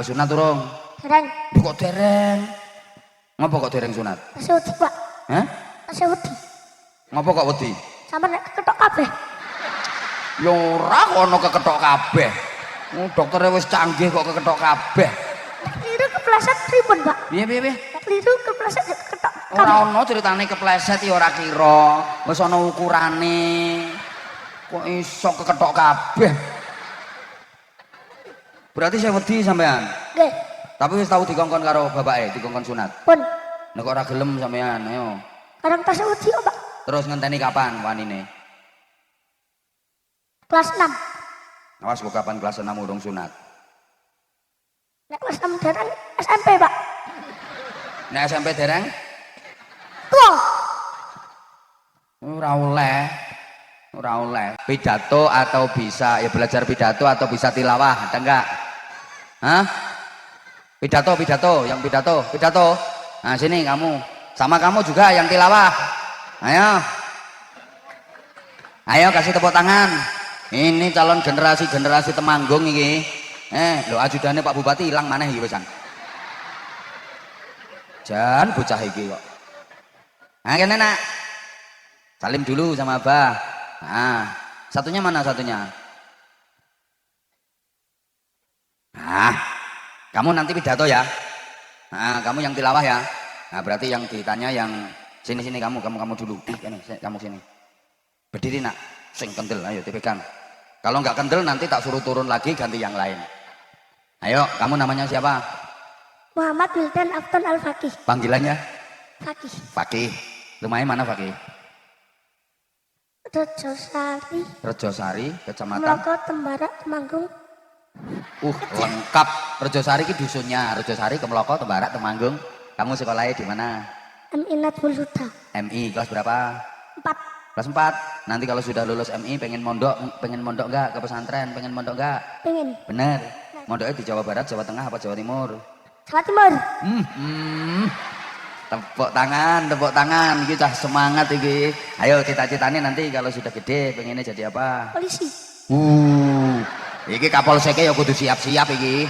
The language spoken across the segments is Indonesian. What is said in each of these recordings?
Wis sunat urung? Dereng. Kok dereng? Ngopo kok dereng sunat? Tasih wedi, Pak. Hah? Tasih wedi. Ngopo kok wedi? Sampe nek ketok kabeh. Ya ora kono kekethok kabeh. Doktere wis canggih kok kekethok kabeh. Keliru kepleset pripun, Pak? Piye piye piye? Keliru kepleset ketok kabeh. Ora ono ceritane kepleset ya ora kira. Wis ana ukurane. Kok iso kekethok kabeh? Berarti saya wedi sampean. Nggih. Tapi wis tau dikongkon karo bapake, dikongkon sunat. Pun. Nek ora gelem sampean, ayo. Kadang tasih wedi kok, Pak. Terus ngenteni kapan wanine? Kelas 6. Awas kok kapan kelas 6 urung sunat. Nek kelas 6 dereng SMP, Pak. Nek SMP dereng? Tua. Ora oleh. Ora oleh. Pidato atau bisa ya belajar pidato atau bisa tilawah, ada enggak? Hah? Pidato, yang pidato. Nah, sini kamu. Sama kamu juga yang tilawah. Ayo. Ayo kasih tepuk tangan. Ini calon generasi Temanggung iki. Lho ajudannya Pak Bupati hilang maneh iki pisan. Jan bocah iki kok. Nah, kene nak. Salim dulu sama Abah. Nah, satunya mana satunya? Nah, kamu nanti pidato ya. Nah, kamu yang tilawah ya. Nah, berarti yang ditanya yang sini kamu dulu. Kamu sini. Berdiri nak, sing kendel, ayo dipegang. Kalau nggak kendel nanti tak suruh turun lagi ganti yang lain. Ayo, kamu namanya siapa? Muhammad Wildan Afton Al-Fakih. Panggilannya? Fakih. Fakih. Rumahnya mana Fakih? Rejosari, Kecamatan Meloko, Tembara, Temanggung. Lengkap. Rejosari ki dusunnya. Rejosari ke Meloko, Tembara, Temanggung. Kamu sekolahnya di mana? MI Natful Huda. MI kelas berapa? 4. Kelas 4. Nanti kalau sudah lulus MI pengen mondok enggak ke pesantren? Pengen mondok enggak? Pengen. Bener. Mondoknya di Jawa Barat, Jawa Tengah apa Jawa Timur? Jawa Timur. Tepuk tangan. Iki cah semangat iki. Ayo cita-citanya nanti kalau sudah gede pengennya jadi apa? Polisi. Iki Kapolseknya ya kudu siap-siap iki.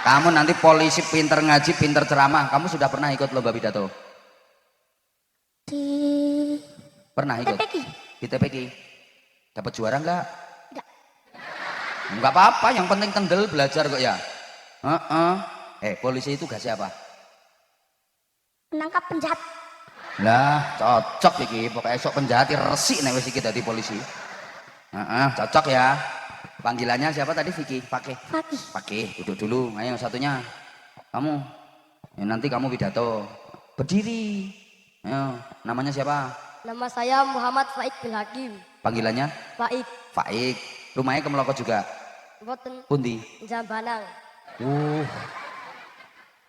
Kamu nanti polisi, pinter ngaji, pinter ceramah. Kamu sudah pernah ikut lomba pidato? Pernah ikut? TPQ. Di TPQ. Dapat juara enggak? Enggak. Enggak apa-apa, yang penting kendel belajar kok ya. Polisi itu tugasnya apa? Menangkap penjahat. Lah, cocok iki. Pokoknya esok penjahat resik nek wis iki dadi polisi. Cocok ya. Panggilannya siapa tadi? Vicky, Fakih. Duduk dulu. Ayo satunya. Kamu. Ya, nanti kamu pidato. Berdiri. Ayo, namanya siapa? Nama saya Muhammad Faik Bil Hakim. Panggilannya? Faik. Rumahnya ke Meloko juga? Mboten. Pundi? Jambanang.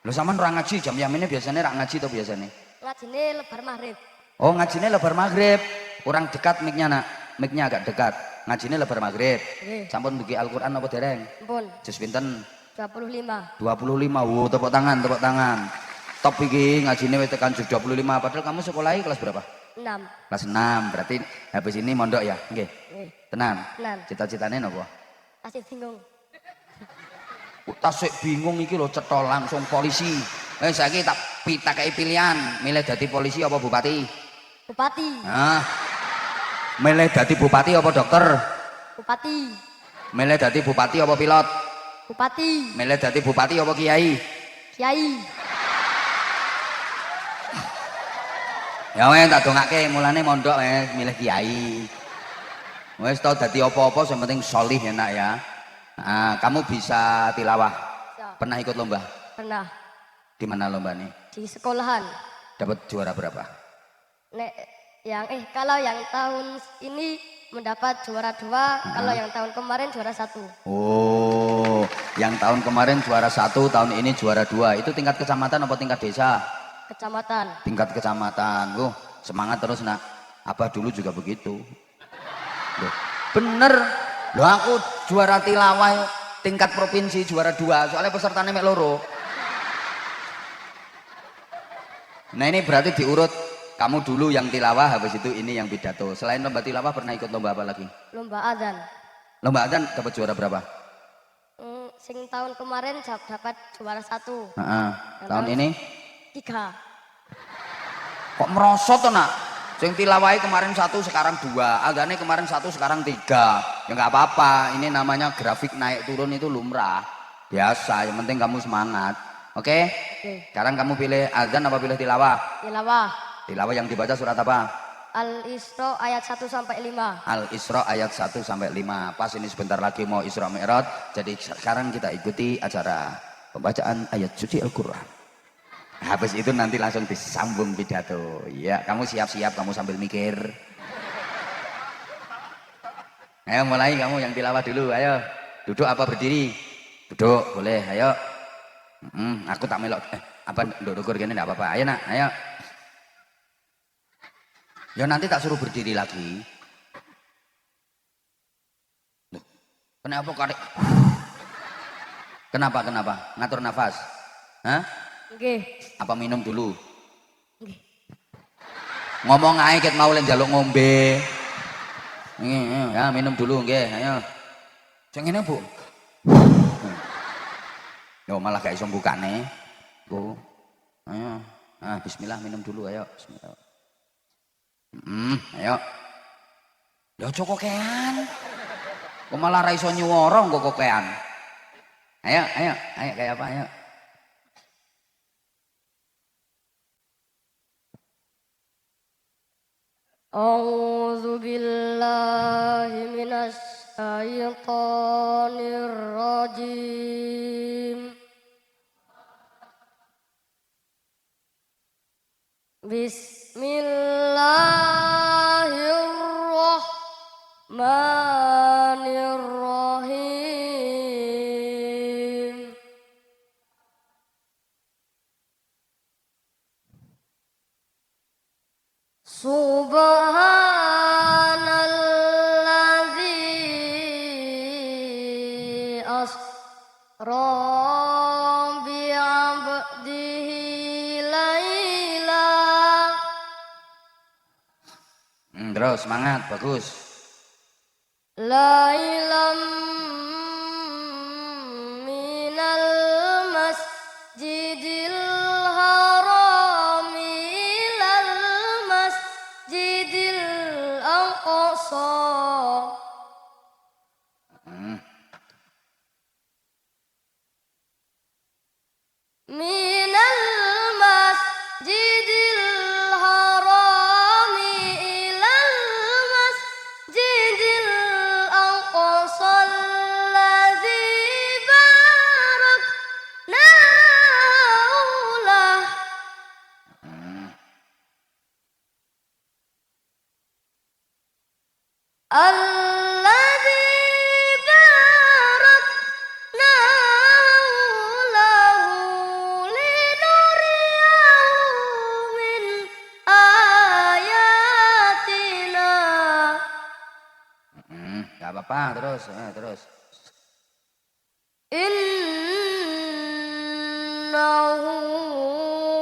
Lu sampean ora ngaji jam yaminnya biasanya rak ngaji atau biasanya? Ngajine lebar maghrib. Oh, ngajinya lebar maghrib. Kurang dekat mic-nya nak. Mic-nya agak dekat. Ngajinya lebar maghrib. Sampun buki Al-Qur'an apa dereng? Pun. Jus pinten? 25. 25. Tepuk tangan. Top iki ngajine wis tekan jus 25. Padahal kamu sekolahnya kelas berapa? 6. Kelas 6. Berarti habis ini mondok ya? Nggih. Tenan. Cita-citanya napa? Tasih bingung. Tasik bingung iki lho cetha langsung polisi. Saiki tak pitakei pilihan, milih dadi polisi apa bupati? Bupati. Milih dadi bupati apa dokter? Bupati. Milih dadi bupati apa pilot? Bupati. Milih dadi bupati apa kiai? Kiai. Ya wes tak dongake mulane mondok milih kiai. Wes tau dadi apa-apa yang penting sholih enak ya. Kamu bisa tilawah? Bisa. Pernah ikut lomba? Pernah. Di mana lomba nih? Di sekolahan. Dapat juara berapa? Kalau yang tahun ini mendapat juara 2, kalau yang tahun kemarin juara 1. Oh, yang tahun kemarin juara 1, tahun ini juara 2. Itu tingkat kecamatan apa tingkat desa? Kecamatan. Tingkat kecamatan. Semangat terus nak. Abah dulu juga begitu. Loh, bener. Loh aku juara tilawah tingkat provinsi juara 2. Soalnya pesertanya mek loro. Nah ini berarti diurut. Kamu dulu yang tilawah, habis itu ini yang pidato. Selain lomba tilawah pernah ikut lomba apa lagi? Lomba adzan. Lomba adzan dapat juara berapa? sing tahun kemarin dapat juara 1. Heeh. Tahun ini 3. kok merosot tuh nak? Sing tilawai kemarin 1 sekarang 2, adane kemarin 1 sekarang 3. Ya nggak apa-apa, ini namanya grafik naik turun itu lumrah. Biasa, yang penting kamu semangat. Oke? Oke. Sekarang kamu pilih azan apa pilih tilawah? Tilawah. Tilawah yang dibaca surat apa? Al-Isra ayat 1 sampai 5. Al-Isra ayat 1 sampai 5. Pas ini sebentar lagi mau Isra Mi'raj. Jadi sekarang kita ikuti acara pembacaan ayat suci Al-Qur'an. Habis itu nanti langsung disambung pidato. Ya, kamu siap-siap, kamu sambil mikir. Ayo mulai, kamu yang tilawah dulu, ayo. Duduk apa berdiri? Duduk, boleh, ayo. Aku tak melok, apa duduk gini enggak apa-apa. Ayo nak, ayo. Ya nanti tak suruh berdiri lagi. Loh, kenapa karek? Kenapa? Ngatur nafas? Hah? Oke. Apa minum dulu? Oke. Ngomong aja ket mau len njaluk ngombe. Ya minum dulu nggih, ayo. Sing ngene, Bu. Yo malah gak iso mbukane. Bu. Ayo. Ah, bismillah minum dulu ayo. Bismillah. Ayo. Ya aja kokean. Kok malah ra iso nyuwara kok kokean. Ayo kayak apa ayo. A'udzu billahi minasy syaithanir rajim. Bismillahirrahmanirrahim. Subhanalladzi asra bi'abdihi laila. Terus semangat, bagus. Lailam minal masjidil haram ilal masjidil aqsa. Minal masjidil haram ilal masjidil aqsa alladzi barakna haulah. Alladzi barakna haulahu linuriyahu min ayatina. Gak apa-apa, terus. Innahu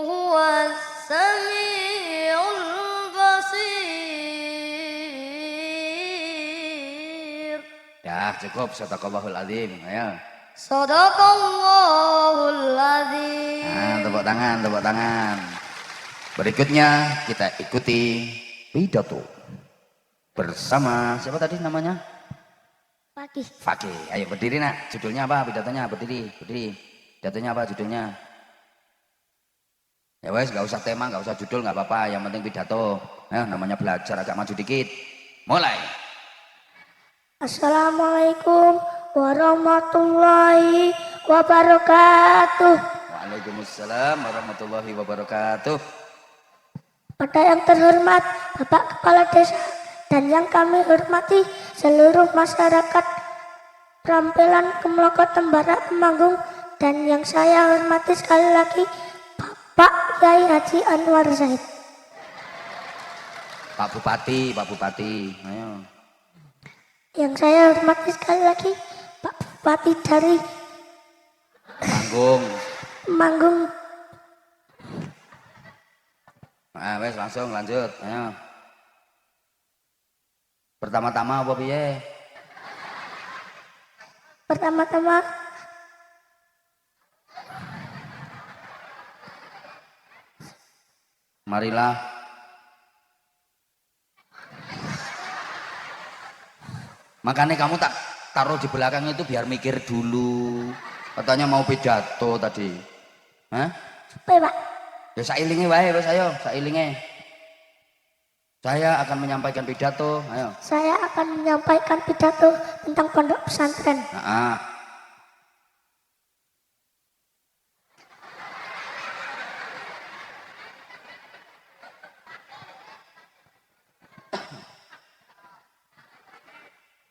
huwas samiul basir. Ya cukup, sadaqallahul azim. Ayo. Sadaqallahul azim. Nah, tepuk tangan. Berikutnya kita ikuti pidato bersama siapa tadi namanya? Pagi. Fakih. Ayo berdiri nak. Judulnya apa? Pidatonya berdiri. Pidatonya apa judulnya? Ya wes, nggak usah tema, nggak usah judul, nggak apa-apa. Yang penting pidato. Namanya belajar agak maju dikit. Mulai. Assalamualaikum warahmatullahi wabarakatuh. Waalaikumsalam warahmatullahi wabarakatuh. Pada yang terhormat Bapak Kepala Desa dan yang kami hormati seluruh masyarakat Rampelan Kemloko Tembara Temanggung, dan yang saya hormati sekali lagi Bapak Yai Haji Anwar Zaid. Pak Bupati. Ayo. Yang saya hormati sekali lagi Pak Bupati dari Temanggung. Temanggung. Wes langsung lanjut. Ayo. Pertama-tama apa piye? Pertama-tama Marilah. Makanya kamu tak taruh di belakang itu biar mikir dulu. Katanya mau pidato tadi. Hah? Apa Pak? Ya sailinge wae wis ayo, sailinge. Saya akan menyampaikan pidato, ayo. Saya akan menyampaikan pidato tentang pondok pesantren. Nah,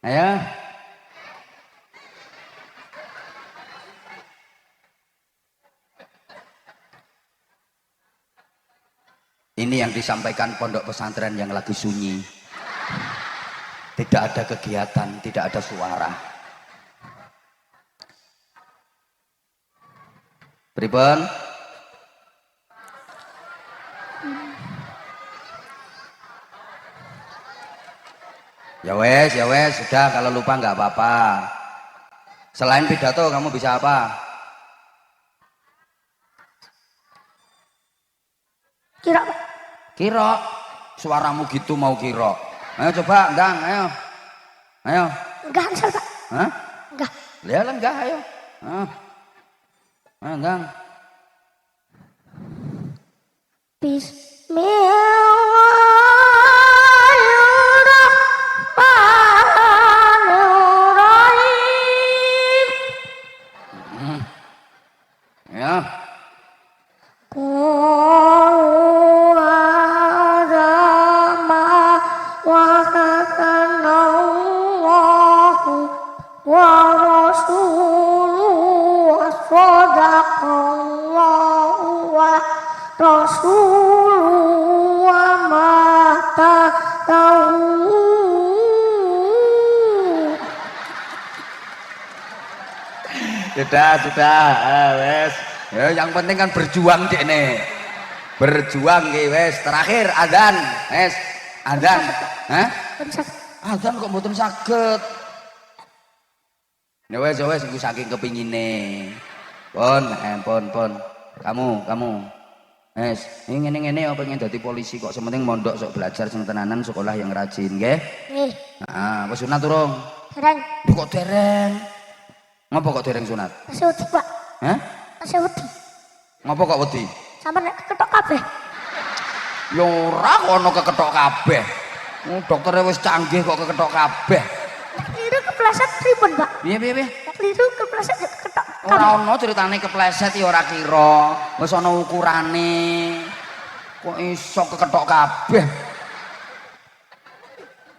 ayo. Ini yang disampaikan pondok pesantren yang lagi sunyi. Tidak ada kegiatan, tidak ada suara. Pripun? Ya wes, sudah kalau lupa nggak apa-apa. Selain pidato kamu bisa apa? Kira Pak? Kiro, suaramu gitu mau kiro. Ayo coba, Endang, ayo. Ayo. Enggak Ansel Pak. Hah? Enggak. Lihat enggak, ayo. Ayo, Endang. Bismillahirrahmanirrahim. Ya. Qul hadza wa Allahu wa rasuluhu wa sadaqallahu wa rasuluhu wa ma tahu. Sudah, wes. Ya, yang penting kan berjuang dek nih. Berjuang ki wes. Terakhir adzan, wes. Adzan. Hah? Adzan kok mboten saged. Ya wes, iku saking kepingine. Pon. Kamu. Wes, ini ngene pengen dadi polisi kok sementing mondok sok belajar sing tenanan, sekolah yang rajin, nggih? Nggih. Nah, wis sunat urung? Dereng. Duh, kok dereng? Ngapa kok dereng sunat? Masih wedi, Pak. Hah? Masih wedi. Ngapa kok wedi? Sampe nek ketok kabeh. Ya ora kono kekethok kabeh. Doktere wis canggih kok kekethok kabeh. Keliru kepleset pripun, Pak? Piye? Keliru kepleset ketok. Ora ono ceritane kepleset ya ora kira. Wis ana ukurane. Kok iso kekethok kabeh?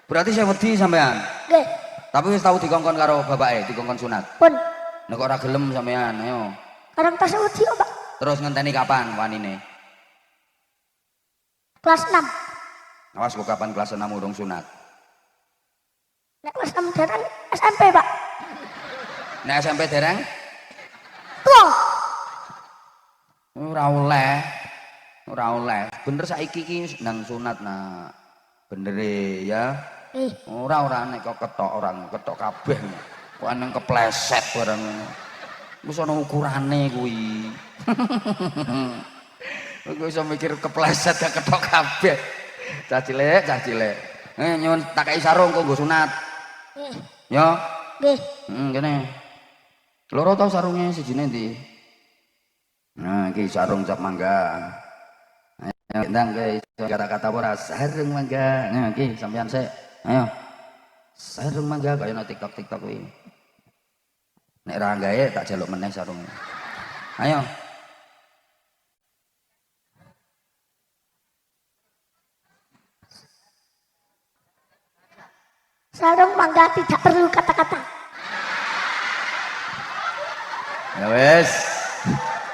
Berarti saya wedi sampean. Nggih. Tapi wis tau dikongkon karo bapake, dikongkon sunat. Pun. Nek kok ora gelem sampean, ayo. Karang tasih wedi kok, Pak. Terus ngenteni kapan wanine? Kelas 6. Awas kok kapan kelas 6 urung sunat. Nek kelas 6 dereng SMP, Pak. Nek SMP dereng? Tua. Ora oleh. Bener saiki iki nang sunat nak. Bener ya. Ora nek kok ketok orang ketok kabeh. Kok nang kepleset barang. Wis ana ukurane kuwi. Aku iso mikir kepleset gak ketok kabeh. Cah cilik. Nyuwun tak kei sarung kok nggo sunat. Nggih. Yo. Nggih. Kene. Loro tau sarunge sijine ndi? Nah, iki sarung cap mangga. Ayo ndang guys, kata-kata ora sarung mangga. Nah, iki sampean sik. Ayo. Sarung mangga kaya no TikTok kuwi. Nek ra gawe tak jaluk meneh sarunge. Ayo. Sarung mangga tidak perlu kata-kata. Ya wes.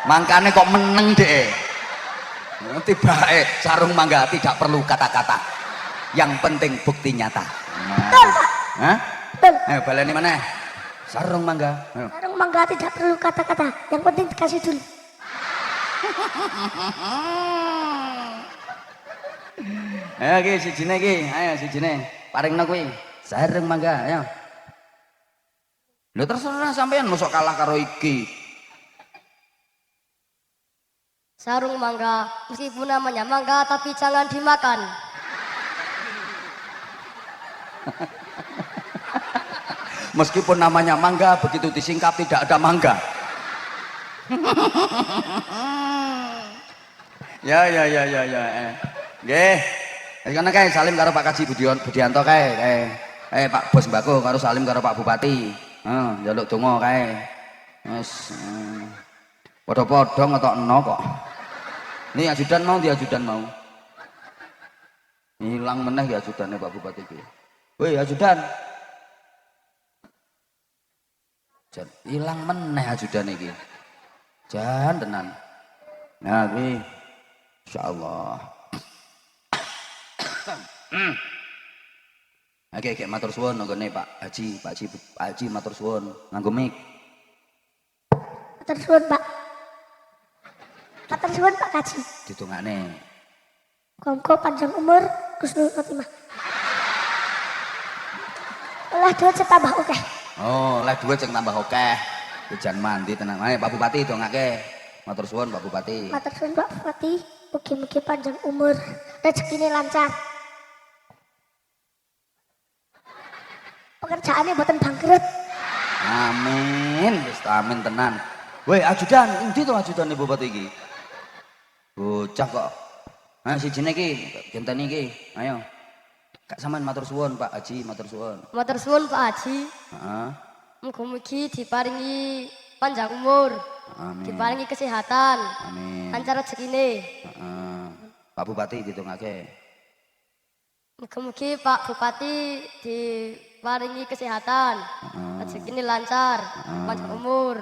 Mangkane kok meneng deh. Tibake sarung mangga tidak perlu kata-kata. Yang penting bukti nyata. Betul, Pak. Hah? Betul. Ayo baleni maneh. Sarung mangga. Ayo. Sarung mangga tidak perlu kata-kata. Yang penting dikasih dulu. Ayo ki sijine ki. Ayo sijine. Paringno kuwi. Sarung mangga, ayo. Lho terserah sampean mosok kalah karo iki. Sarung mangga, meskipun namanya mangga tapi jangan dimakan. Meskipun namanya mangga, begitu disingkap tidak ada mangga. Ya. Nggih. Wis kono kae salim karo Pak Kaji Budianto kae. Pak Bos Mbako karo salim karo Pak Bupati. Njaluk donga kae. Wis padha-padha ngetokno kok. Ini ajudan mau. Hilang meneh ya ajudane Pak Bupati iki. Woi ajudan. Hilang meneh ajudane iki. Jan tenan. Nah kuwi insyaallah. Oke, matur suwun nggone Pak Haji matur suwun nganggo mic. Matur suwun Pak. Matur suwun Pak Kaji. Ditungane. Muga panjang umur, husnul khotimah. Oleh duit tambah akeh. Oh, oleh duit sing tambah akeh. Jan mandi tenang. Ayo Pak Bupati dongake. Matur suwun Pak Bupati. Matur suwun Pak Bupati. Mugi-mugi panjang umur, rezekine lancar. Pekerjaannya mboten bangkrut. Amin. Wis amin tenan. Woi ajudan, endi to ajudane Bupati iki? Bocah kok. Nah sijine iki genteni iki. Ayo. Kak sampean matur suwun Pak Haji, matur suwun. Matur suwun Pak Haji. Heeh. Mugi-mugi diparingi panjang umur, Amin. diparingi kesehatan, Amin. lancar rezekine. Heeh. Pak Bupati ditungake. Mugi-mugi Pak Bupati diparingi kesehatan, rezekine lancar, panjang umur.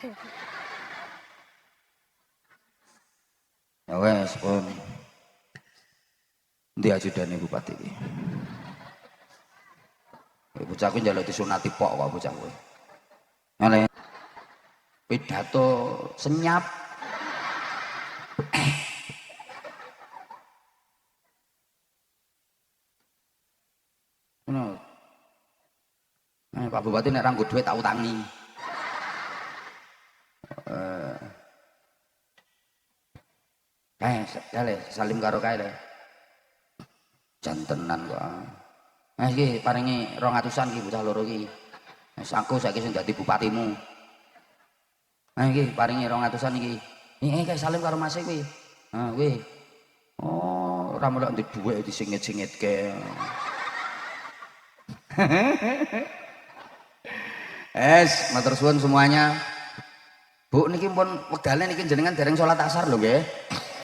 Heeh. Ya wes pun. Ndi ajudane Bupati iki? Bocah kuwi njaluk disunati pok kok bocah kuwi. Ngene. Pidato senyap. Ngono. Pak Bupati nek ra nggo dhuwit tak utangi. Salim karo kae le. Jantenan kok. Iki paringi 200-an iki bocah loro iki. Wis aku saiki sing dadi bupatimu. Iki paringi 200-an iki. Kae salim karo Mas kuwi. Kuwi. Oh, ora melok ndek dhuwit disingit-singitke. Matur suwun semuanya. Bu niki pun wekdale niki jenengan dereng salat asar lho nggih.